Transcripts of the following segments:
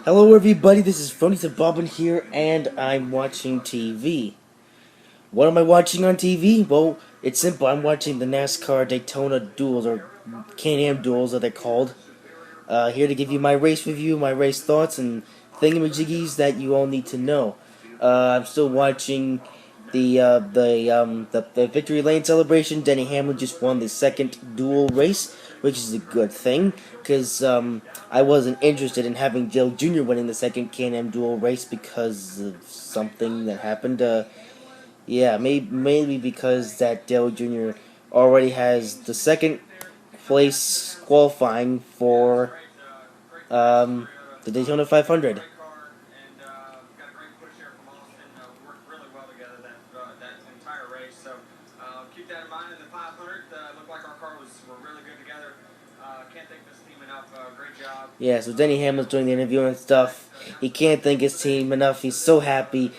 Hello everybody, this is Phony Bobbin here, and I'm watching TV. What am I watching on TV? Well, it's simple. I'm watching the NASCAR Daytona duels, or Can-Am duels, as they're called. Here to give you my race review, my race thoughts, and thingamajiggies that you all need to know. I'm still watching the victory lane celebration. Denny Hamlin just won the second duel race, which is a good thing because I wasn't interested in having Dale Jr. winning the second Can-Am duel race because of something that happened. Yeah, maybe because that Dale Jr. already has the second place qualifying for the Daytona 500. Keep that in mind in the 500. Looked like our car were really good together. Can't thank this team enough. Great job. Yeah, so Denny Hamlin's doing the interview and stuff. He can't thank his team enough. He's so happy.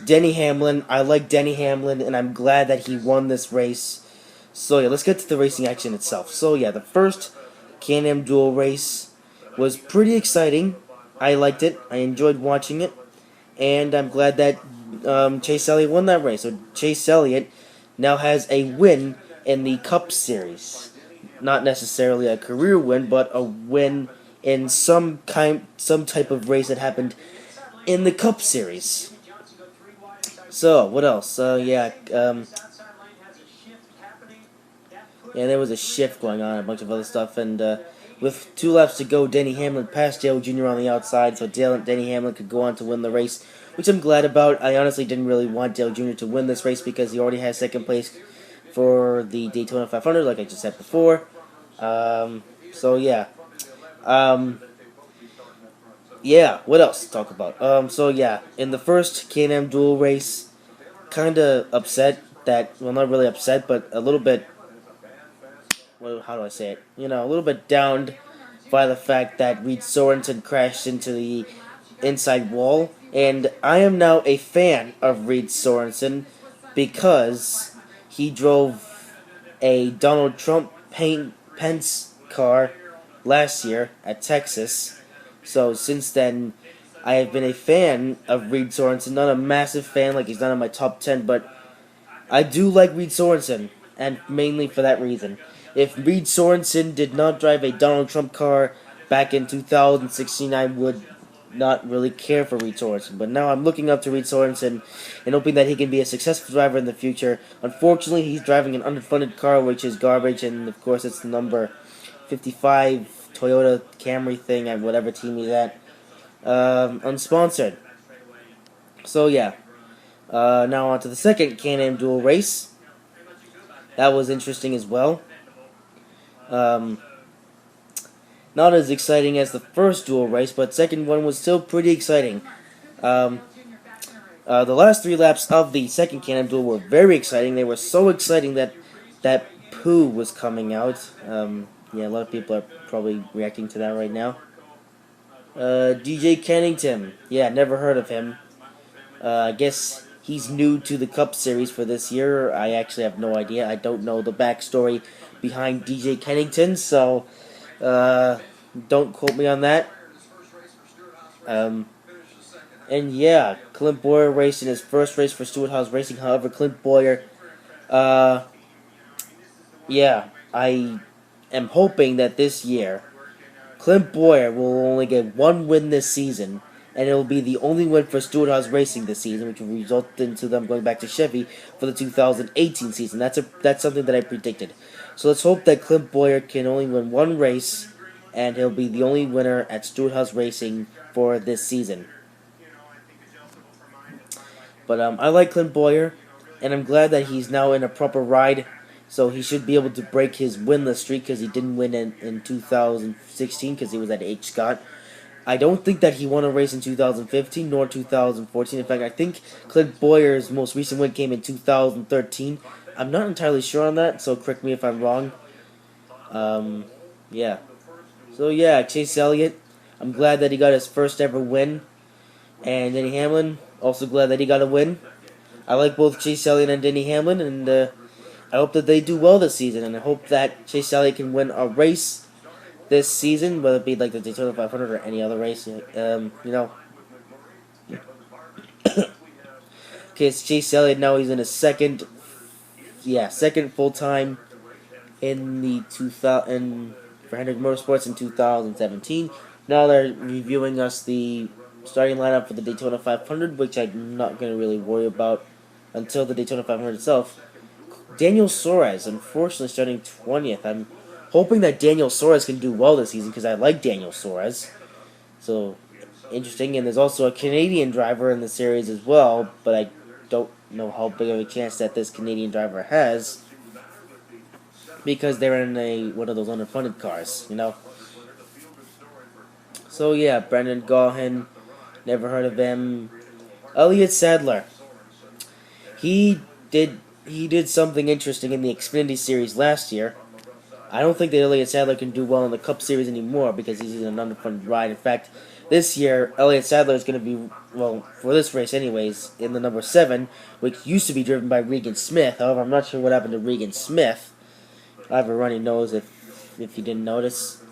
Denny Hamlin, I like Denny Hamlin, and I'm glad that he won this race. So yeah, let's get to the racing action itself. So yeah, the first Can-Am duel race was pretty exciting. I liked it. I enjoyed watching it, and I'm glad that Chase Elliott won that race. So Chase Elliott now has a win in the Cup Series. Not necessarily a career win, but a win in some type of race that happened in the Cup Series. So what else? Yeah, there was a shift going on, a bunch of other stuff, and with 2 laps to go, Denny Hamlin passed Dale Jr. on the outside, so Denny Hamlin could go on to win the race, which I'm glad about. I honestly didn't really want Dale Jr. to win this race because he already has second place for the Daytona 500, like I just said before. So yeah. Yeah, what else to talk about? So yeah, in the first Can-Am duel race, kinda upset that, well, not really upset, but a little bit, well, how do I say it? A little bit downed by the fact that Reed Sorensen crashed into the inside wall, and I am now a fan of Reed Sorensen because he drove a Donald Trump Pence car last year at Texas. So since then, I have been a fan of Reed Sorensen. Not a massive fan, like he's not in my top 10, but I do like Reed Sorensen, and mainly for that reason. If Reed Sorensen did not drive a Donald Trump car back in 2016, I would not really care for Reed Sorensen. But now I'm looking up to Reed Sorensen and hoping that he can be a successful driver in the future. Unfortunately, he's driving an underfunded car, which is garbage, and of course it's the number 55 Toyota Camry thing at whatever team he's at. Unsponsored. So yeah. Now on to the second Can-Am duel race. That was interesting as well. Not as exciting as the first duel race, but second one was still pretty exciting. The last 3 laps of the second Can-Am duel were very exciting. They were so exciting that poo was coming out. Yeah, a lot of people are probably reacting to that right now. DJ Kennington. Yeah, never heard of him. I guess he's new to the Cup Series for this year. I actually have no idea. I don't know the backstory behind DJ Kennington, so don't quote me on that. And yeah, Clint Boyer raced in his first race for Stewart House Racing. However, Clint Boyer, yeah, I am hoping that this year Clint Boyer will only get 1 win this season, and it will be the only win for Stewart House Racing this season, which will result into them going back to Chevy for the 2018 season. That's something that I predicted. So let's hope that Clint Boyer can only win 1 race, and he'll be the only winner at Stewart House Racing for this season. But I like Clint Boyer, and I'm glad that he's now in a proper ride. So he should be able to break his winless streak because he didn't win in 2016 because he was at H. Scott. I don't think that he won a race in 2015 nor 2014. In fact, I think Clint Boyer's most recent win came in 2013. I'm not entirely sure on that, so correct me if I'm wrong. Yeah. So yeah, Chase Elliott, I'm glad that he got his first ever win. And Denny Hamlin, also glad that he got a win. I like both Chase Elliott and Denny Hamlin, and I hope that they do well this season, and I hope that Chase Elliott can win a race this season, whether it be like the Daytona 500 or any other race. Okay, it's Chase Elliott now. He's in his second full time in the 2000 for Hendrick Motorsports in 2017. Now they're reviewing us the starting lineup for the Daytona 500, which I'm not going to really worry about until the Daytona 500 itself. Daniel Suarez, unfortunately, starting 20th. I'm hoping that Daniel Suarez can do well this season because I like Daniel Suarez. So, interesting. And there's also a Canadian driver in the series as well, but I don't know how big of a chance that this Canadian driver has because they're in one of those underfunded cars. So, yeah, Brendan Gaughan, never heard of him. Elliott Sadler. He did something interesting in the Xfinity Series last year. I don't think that Elliott Sadler can do well in the Cup Series anymore because he's in an underfunded ride. In fact, this year, Elliott Sadler is going to be, well, for this race anyways, in the number 7, which used to be driven by Regan Smith. However, I'm not sure what happened to Regan Smith. I have a runny nose if you didn't notice.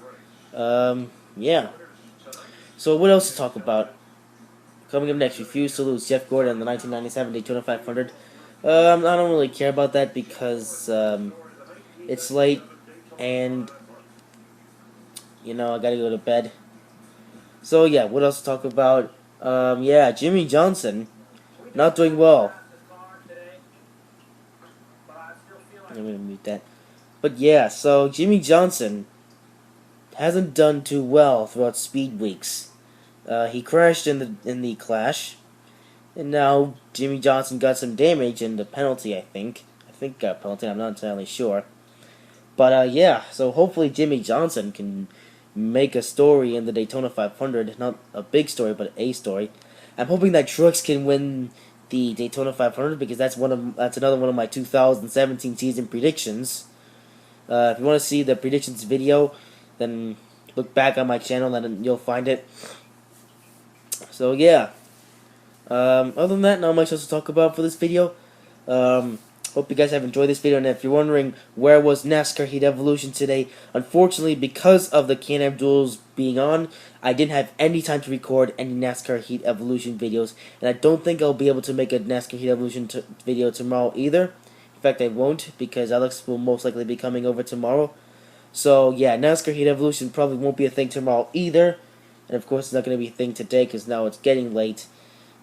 Yeah. So what else to talk about? Coming up next, Refuse to Lose, Jeff Gordon in the 1997 Daytona 500. I don't really care about that because it's late and, I gotta go to bed. So, yeah, what else to talk about? Yeah, Jimmy Johnson, not doing well. I'm gonna mute that. But, yeah, so Jimmy Johnson hasn't done too well throughout speed weeks. He crashed in the clash, and now Jimmy Johnson got some damage and a penalty. I think got a penalty. I'm not entirely sure, but yeah. So hopefully Jimmy Johnson can make a story in the Daytona 500. Not a big story, but a story. I'm hoping that Truex can win the Daytona 500 because that's another one of my 2017 season predictions. If you want to see the predictions video, then look back on my channel and you'll find it. So yeah. Other than that, not much else to talk about for this video. Hope you guys have enjoyed this video, and if you're wondering where was NASCAR Heat Evolution today, unfortunately, because of the Can-Am duels being on, I didn't have any time to record any NASCAR Heat Evolution videos, and I don't think I'll be able to make a NASCAR Heat Evolution video tomorrow either. In fact, I won't, because Alex will most likely be coming over tomorrow. So, yeah, NASCAR Heat Evolution probably won't be a thing tomorrow either, and of course, it's not going to be a thing today, because now it's getting late.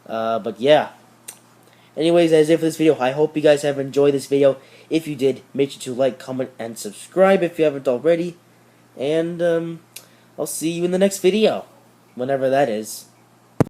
But yeah. Anyways, that's it for this video. I hope you guys have enjoyed this video. If you did, make sure to like, comment, and subscribe if you haven't already. And I'll see you in the next video, whenever that is.